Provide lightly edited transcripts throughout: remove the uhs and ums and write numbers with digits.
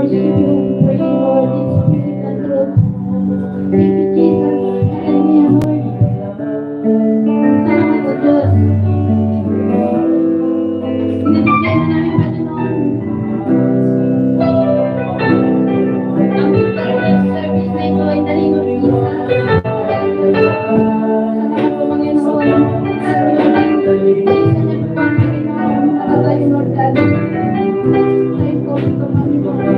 worship you, praise you, Lord, in spirit and truth. Thank you, Jesus. Hallelujah, Lord. Salamat sa Diyos. Binibigyan na namin, Panginoon. Ang pagkakas service na ito ay the name of Jesus. Salamat po, Panginoon. Your name is Jesus and everyone, Panginoon. Nakatay, Lord God. Tayo po ito, Panginoon.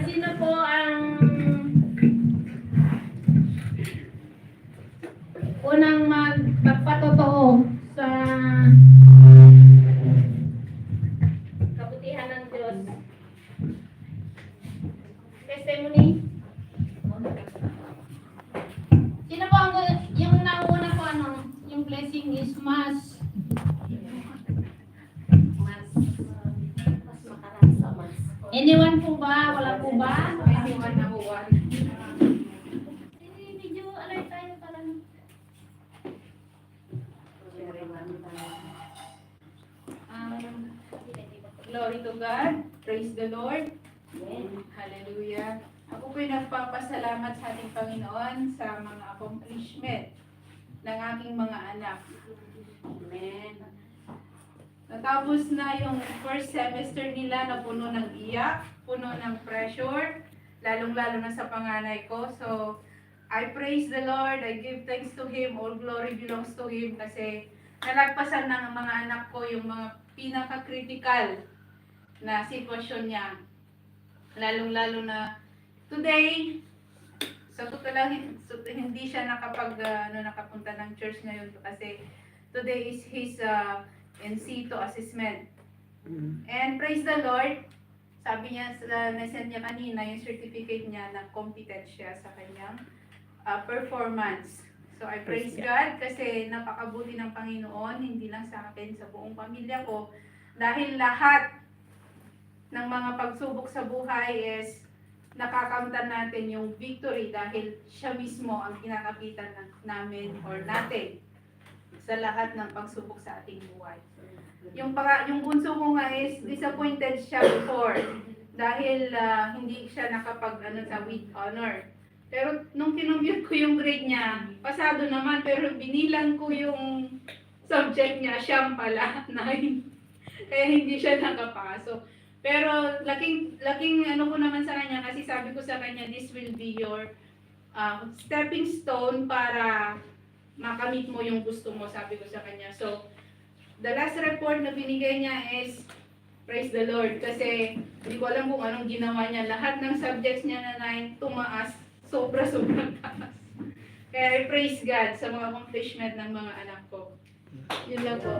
Sino po ang unang magpatotoo sa kabutihan ng Diyos? Testimony? Sino po ang yung nauna po yung blessing is mas anyone po ba? Wala po ba? Anyone na po ba? Medyo alert tayo parang. Glory to God. Praise the Lord. Hallelujah. Ako po'y nagpapasalamat sa ating Panginoon sa mga accomplishment ng aking mga anak. Amen. Natapos na yung first semester nila na puno ng iyak, puno ng pressure, lalong-lalo na sa panganay ko. So, I praise the Lord, I give thanks to Him, all glory belongs to Him kasi nalagpasan ng mga anak ko yung mga pinaka-critical na sitwasyon niya. Lalong-lalo na today, sa totoo lang, hindi siya nakapunta ng church ngayon kasi today is his NC2 assessment. And praise the Lord, sabi niya, na-send niya kanina yung certificate niya na competent siya sa kanyang performance. So I praise God kasi napakabuti ng Panginoon, hindi lang sa akin, sa buong pamilya ko. Dahil lahat ng mga pagsubok sa buhay is nakakamtan natin yung victory dahil siya mismo ang kinakapitan namin or natin sa lahat ng pagsubok sa ating buhay. Yung bunso ko nga is disappointed siya before dahil hindi siya sa with honor. Pero nung kinumpute ko yung grade niya, pasado naman, pero binilang ko yung subject niya, siyam pala, 9. Kaya hindi siya nakapasok. Pero laking ko naman sa kanya kasi sabi ko sa kanya, this will be your stepping stone para makamit mo yung gusto mo, sabi ko sa kanya. So, the last report na binigay niya is, praise the Lord, kasi hindi ko alam kung anong ginawa niya. Lahat ng subjects niya na 9, tumaas, sobra-sobrang taas. Kaya I praise God sa mga accomplishment ng mga anak ko. Yun lang po.